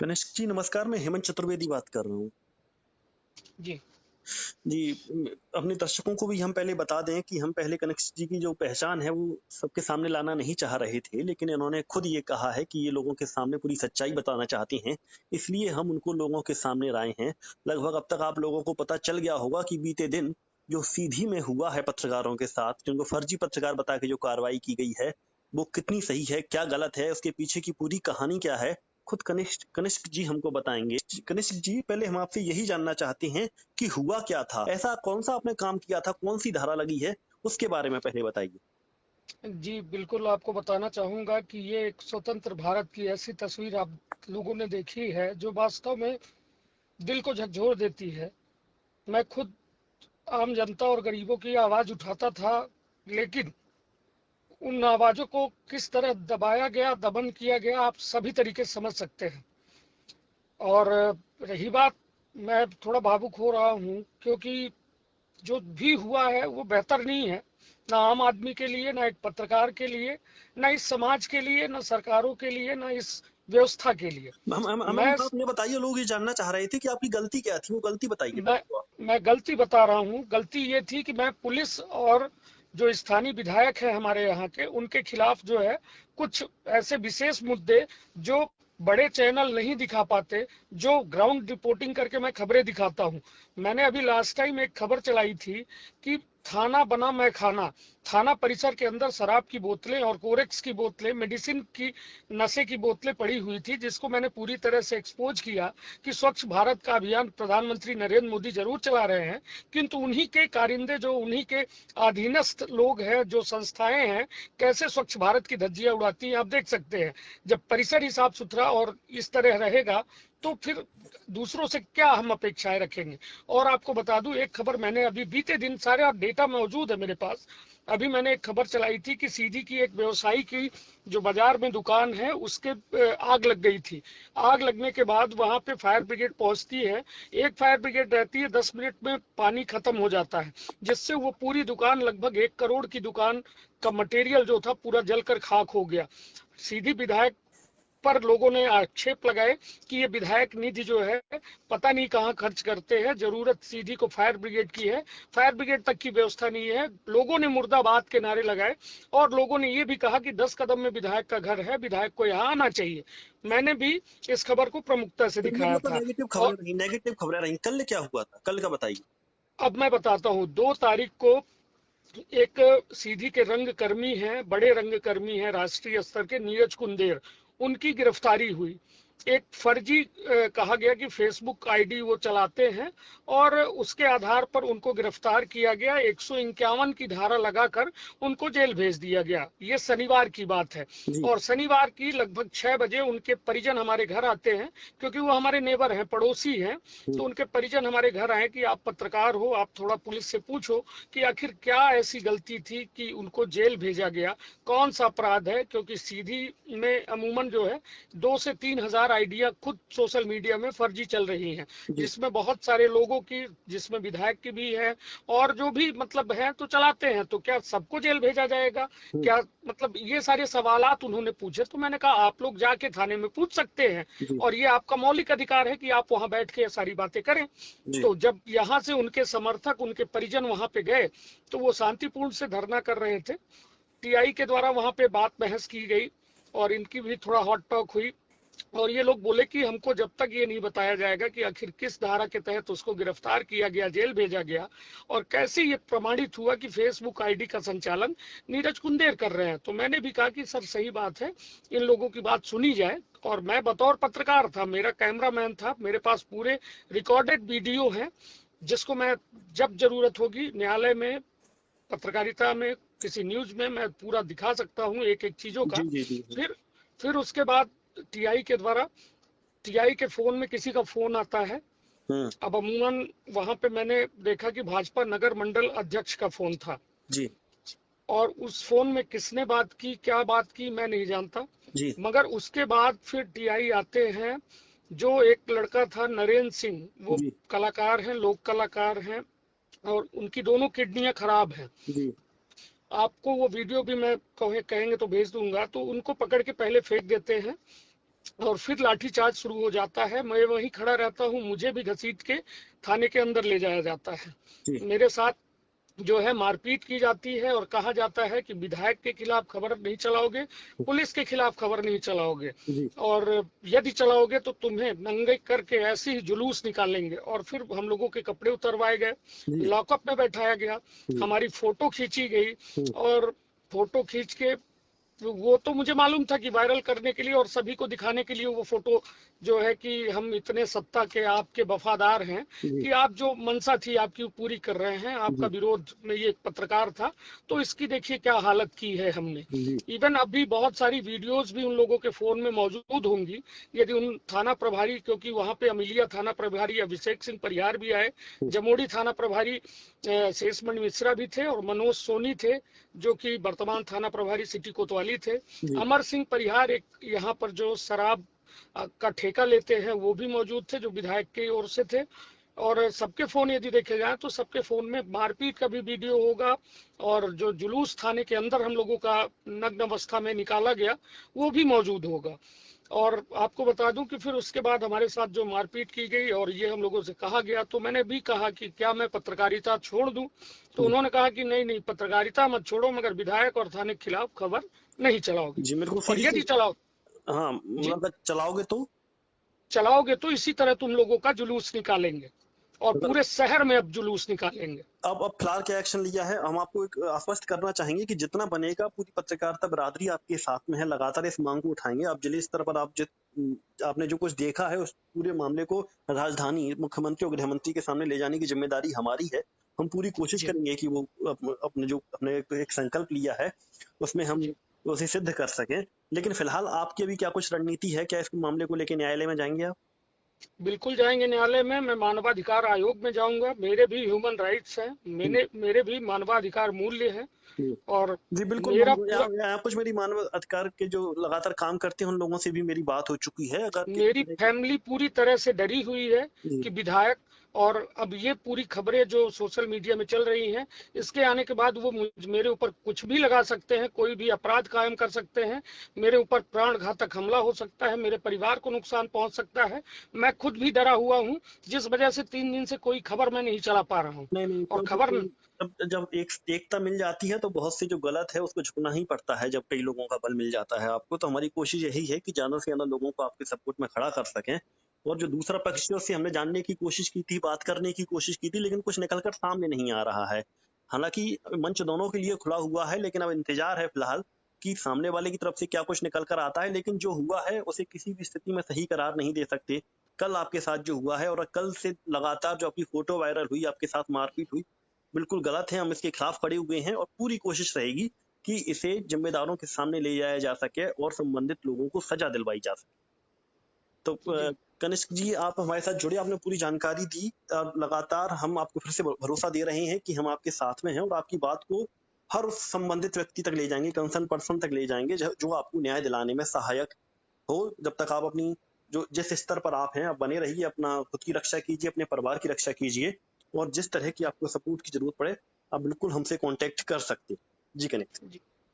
कनिष्क जी नमस्कार, मैं हेमंत चतुर्वेदी बात कर रहा हूँ। जी, जी, अपने दर्शकों को भी हम पहले बता दें कि हम पहले कनिष्क जी की जो पहचान है वो सबके सामने लाना नहीं चाह रहे थे, लेकिन इन्होंने खुद ये कहा है कि ये लोगों के सामने पूरी सच्चाई बताना चाहती हैं, इसलिए हम उनको लोगों के सामने लाए हैं। लगभग अब तक आप लोगों को पता चल गया होगा कि बीते दिन जो सीधी में हुआ है पत्रकारों के साथ, जिनको फर्जी पत्रकार बता के जो कार्रवाई की गई है, वो कितनी सही है, क्या गलत है, उसके पीछे की पूरी कहानी क्या है, खुद कनिष्क कनिष्क जी हमको बताएँगे। कनिष्क जी, पहले हम आपसे यही जानना चाहते हैं कि हुआ क्या था? ऐसा कौन-सा आपने काम किया था? कौन-सी धारा लगी है? उसके बारे में पहले बताइए। जी, बिल्कुल आपको बताना चाहूँगा कि ये एक स्वतंत्र भारत की ऐसी तस्वीर आप लोगों ने देखी है, जो वास्तव में दिल को झकझोर देती है। मैं खुद आम जनता और गरीबों की आवाज़ उठाता था, लेकिन उन आवाज़ों को किस तरह दबाया गया, दमन किया गया, आप सभी तरीके से समझ सकते हैं। और रही बात, मैं थोड़ा भावुक हो रहा हूँ, क्योंकि जो भी हुआ है वो बेहतर नहीं है, ना आम आदमी के लिए, ना एक पत्रकार के लिए, ना इस समाज के लिए, ना सरकारों के लिए, ना इस व्यवस्था के लिए। हम मैं आप ये बताइए, लोग ये जानना चाह रहे थे कि आपकी गलती क्या थी? वो गलती बताइए मैं पहले तो आप। मैं गलती बता रहा हूँ। गलती ये थी कि मैं पुलिस और जो स्थानीय विधायक है हमारे यहाँ के, उनके खिलाफ जो है कुछ ऐसे विशेष मुद्दे जो बड़े चैनल नहीं दिखा पाते, जो ग्राउंड रिपोर्टिंग करके मैं खबरें दिखाता हूँ। मैंने अभी लास्ट टाइम एक खबर चलाई थी कि थाना बना मैं खाना। थाना परिसर के अंदर शराब की बोतलें और कोरेक्स की बोतलें, मेडिसिन की, नशे की बोतलें पड़ी हुई थी, जिसको मैंने पूरी तरह से एक्सपोज किया कि स्वच्छ भारत का अभियान प्रधानमंत्री नरेंद्र मोदी जरूर चला रहे हैं, किंतु उन्हीं के कारिंदे, जो उन्हीं के अधीनस्थ लोग हैं, जो संस्थाएं हैं, कैसे स्वच्छ भारत की धज्जियां उड़ाती हैं, आप देख सकते हैं। जब परिसर ही साफ सुथरा और इस तरह रहेगा, तो फिर दूसरों से क्या हम अपेक्षाएं रखेंगे। और आपको बता दूं, एक खबर मैंने अभी बीते दिन, सारा डेटा मौजूद है मेरे पास, अभी मैंने एक खबर चलाई थी कि सीधी की एक व्यवसायी की जो बाजार में दुकान है, उसके आग लग गई थी। आग लगने के बाद वहां पे फायर ब्रिगेड पहुंचती है। एक फायर ब्रिगेड रहती है, 10 मिनट में पानी खत्म हो जाता है, जिससे वो पूरी दुकान, लगभग 1 करोड़ की दुकान का मटेरियल जो था, पूरा जलकर खाक हो गया। सीधी विधायक पर लोगों ने आक्षेप लगाए कि ये विधायक निधि जो है पता नहीं कहां खर्च करते हैं, जरूरत सीधी को फायर ब्रिगेड की है, फायर ब्रिगेड तक की व्यवस्था नहीं है। लोगों ने मुर्दाबाद के नारे लगाए, और लोगों ने ये भी कहा कि 10 कदम में विधायक का घर है, विधायक को यहाँ आना चाहिए। मैंने भी इस खबर को प्रमुखता से ये दिखाया तो था। नेगेटिव खबरें और रहीं, नेगेटिव खबरें रहीं। कल क्या हुआ था? कल का बताइए। अब मैं बताता हूँ, 2 तारीख को एक सीधी के रंग कर्मी हैं, बड़े रंग कर्मी हैं राष्ट्रीय स्तर के, नीरज कुंदेर, उनकी गिरफ्तारी हुई। एक फर्जी कहा गया कि फेसबुक आईडी वो चलाते हैं, और उसके आधार पर उनको गिरफ्तार किया गया। 151 की धारा लगाकर उनको जेल भेज दिया गया। ये शनिवार की बात है। जी। और शनिवार की लगभग 6 बजे उनके परिजन हमारे घर आते हैं, क्योंकि वो हमारे नेबर हैं, पड़ोसी हैं। हुँ। तो उनके परिजन हमारे घर आए कि आप पत्रकार हो, आप थोड़ा पुलिस से पूछो कि आखिर क्या ऐसी गलती थी कि उनको जेल भेजा गया, कौन सा अपराध है। क्योंकि सीधी में अमूमन जो है 2 से 3 हजार आइडिया खुद सोशल मीडिया में फर्जी चल रही हैं, जी। जिसमें बहुत सारे लोगों की, जिसमें विधायक की भी है, और जो भी मतलब है तो चलाते हैं। तो क्या सबको जेल भेजा जाएगा? हुँ। क्या मतलब, ये सारे सवालात उन्होंने पूछे। तो मैंने कहा आप लोग जाके थाने में पूछ सकते हैं, जी। और ये आपका मौलिक अधिकार है कि आप वहां बैठ के ये सारी बातें करें। जी। तो जब यहाँ से उनके समर्थक, उनके परिजन वहां पे गए, तो वो शांतिपूर्ण से धरना कर रहे थे। टीआई के द्वारा वहां पे बात बहस की गई, और इनकी भी थोड़ा हॉट टॉक हुई। और ये लोग बोले कि हमको जब तक ये नहीं बताया जाएगा कि आखिर किस धारा के तहत उसको गिरफ्तार किया गया, जेल भेजा गया, और कैसे ये प्रमाणित हुआ कि फेसबुक आईडी का संचालन नीरज कुंदेर कर रहे हैं। तो मैंने भी कहा कि सर सही बात है, इन लोगों की बात सुनी जाए। और मैं बतौर पत्रकार था, मेरा कैमरामैन था, मेरे पास पूरे रिकॉर्डेड वीडियो है, जिसको मैं जब जरूरत होगी न्यायालय में, पत्रकारिता में, किसी न्यूज में, मैं पूरा दिखा सकता हूँ एक एक चीजों का। जी, जी, जी, जी। फिर फिर उसके बाद टीआई के द्वारा, टीआई के फोन में किसी का फोन आता है। हुँ। अब अमूमन वहां पे मैंने देखा कि भाजपा नगर मंडल अध्यक्ष का फोन था, जी। और उस फोन में किसने बात की, क्या बात की, मैं नहीं जानता। जी। मगर उसके बाद फिर टीआई आते हैं। जो एक लड़का था नरेंद्र सिंह, वो जी। कलाकार हैं, लोक कलाकार हैं, और उनकी दोनों किडनियां खराब हैं। जी। आपको वो वीडियो भी मैं कहेंगे तो भेज दूंगा। तो उनको पकड़ के पहले फेंक देते हैं, और फिर लाठीचार्ज शुरू हो जाता है। मैं वहीं खड़ा रहता हूँ, मुझे भी घसीट के थाने के अंदर ले जाया जाता है। जी मेरे साथ जो है मारपीट की जाती है और कहा जाता है कि विधायक के खिलाफ खबर नहीं चलाओगे, पुलिस के खिलाफ खबर नहीं चलाओगे, जी और यदि चलाओगे तो तुम्हें नंगे करके ऐसे ही जुलूस निकालेंगे। और फिर हम लोगों के कपड़े उतरवाए गए, जी लॉकअप में बैठाया गया, जी हमारी फोटो खींची गई। हम्म, और फोटो खींच के वो तो मुझे मालूम था कि वायरल करने के लिए और सभी को दिखाने के लिए वो फोटो जो है कि हम इतने सत्ता के आपके वफादार हैं जी कि आप जो मंशा थी आपकी पूरी कर रहे हैं, आपका जी विरोध में ये एक पत्रकार था, तो इसकी देखिए क्या हालत की है हमने। जी इवन अभी बहुत सारी वीडियोस भी उन लोगों के फोन में मौजूद होंगी। यदि उन थाना प्रभारी, क्योंकि वहां पे अमिलिया थाना प्रभारी अभिषेक सिंह परिहार भी आए, जमोड़ी थाना प्रभारी शेषमणि मिश्रा भी थे, और मनोज सोनी थे जो कि वर्तमान थाना प्रभारी सिटी कोतवाली थे। जी अमर सिंह परिहार एक यहाँ पर जो शराब का ठेका लेते हैं वो भी मौजूद थे, जो विधायक की ओर से थे। और सबके फोन यदि देखे जाए तो सबके फोन में मारपीट का भी वीडियो होगा, और जो जुलूस थाने के अंदर हम लोगों का नग्न अवस्था में निकाला गया वो भी मौजूद होगा। और आपको बता दूं कि फिर उसके बाद हमारे साथ जो मारपीट की गई और ये हम लोगों से कहा गया, तो मैंने भी कहा कि क्या मैं पत्रकारिता छोड़ दूं, तो हम्म, उन्होंने कहा कि नहीं नहीं, पत्रकारिता मत छोड़ो, मगर विधायक और थाने के खिलाफ खबर नहीं चलाओगे। जी मेरे को और सीधी यदि सी चलाओ हाँ जी, मतलब चलाओगे तो चलाओगे तो इसी तरह तुम लोगों का जुलूस निकालेंगे, और अगर पूरे शहर में अब जुलूस निकालेंगे। अब फिलहाल क्या एक्शन लिया है हम आपको एक आश्वस्त करना चाहेंगे कि जितना बनेगा पूरी पत्रकारिता बरादरी आपके साथ में है, लगातार इस मांग को उठाएंगे। आप जिले स्तर पर आपने जो कुछ देखा है उस पूरे मामले को राजधानी मुख्यमंत्री और गृह मंत्री के सामने ले जाने की जिम्मेदारी हमारी है। हम पूरी कोशिश जी करेंगे कि वो अपने जो अपने एक संकल्प लिया है उसमें हम जी, उसे सिद्ध कर सकें। लेकिन फिलहाल आपकी अभी क्या कुछ रणनीति है, क्या इस मामले को लेकर न्यायालय में जाएंगे आप? बिल्कुल जाएंगे न्यायालय में। मैं मानवाधिकार आयोग में जाऊंगा, मेरे भी ह्यूमन राइट्स हैं, जी मेरे भी मानवाधिकार मूल्य हैं। जी और जी, बिल्कुल। मेरा पूरा, यहाँ कुछ मेरी मानव अधिकार के जो लगातार काम करते हैं उन लोगों से भी मेरी बात हो चुकी है। अगर किसी मेरी तरह की फैमिली पूरी तरह से डरी हुई है जी कि विधायक, और अब ये पूरी खबरें जो सोशल मीडिया में चल रही हैं, इसके आने के बाद वो मेरे ऊपर कुछ भी लगा सकते हैं, कोई भी अपराध कायम कर सकते हैं, मेरे ऊपर प्राण घातक हमला हो सकता है, मेरे परिवार को नुकसान पहुंच सकता है। मैं खुद भी डरा हुआ हूं, जिस वजह से 3 दिन से कोई खबर मैं नहीं चला पा रहा हूं। नहीं नहीं, और खबर, जब जब एक एकता मिल जाती है तो बहुत सी जो गलत है उसको झुकना ही पड़ता है। जब कई लोगों का बल मिल जाता है आपको, तो हमारी कोशिश यही है कि ज्यादा से ज्यादा लोगों को आपके सपोर्ट में खड़ा कर सकें। और जो दूसरा पक्ष है उससे हमने जानने की कोशिश की थी, बात करने की कोशिश की थी, लेकिन कुछ निकलकर सामने नहीं आ रहा है। हालांकि मंच दोनों के लिए खुला हुआ है, लेकिन अब इंतजार है फिलहाल कि सामने वाले की तरफ से क्या कुछ निकल कर आता है। लेकिन जो हुआ है उसे किसी भी स्थिति में सही करार नहीं दे सकते। कल आपके साथ जो हुआ है और कल से लगातार जो आपकी फोटो वायरल हुई, आपके साथ मारपीट हुई, बिल्कुल गलत है। हम इसके खिलाफ खड़े हुए हैं और पूरी कोशिश रहेगी कि इसे जिम्मेदारों के सामने ले जाया जा सके और संबंधित लोगों को सजा दिलवाई जा सके। तो जी कनिष्क जी, आप हमारे साथ जुड़े, आपने पूरी जानकारी दी। लगातार हम आपको फिर से भरोसा दे रहे हैं कि हम आपके साथ में हैं और आपकी बात को हर उस संबंधित व्यक्ति तक ले जाएंगे, कंसर्न पर्सन तक ले जाएंगे जो आपको न्याय दिलाने में सहायक हो। जब तक आप अपनी जो जिस स्तर पर आप हैं, आप बने रहिए, अपना खुद की रक्षा कीजिए, अपने परिवार की रक्षा कीजिए, और जिस तरह की आपको सपोर्ट की जरूरत पड़े आप बिल्कुल हमसे कांटेक्ट कर सकते हैं। जी कनेक्ट। जी।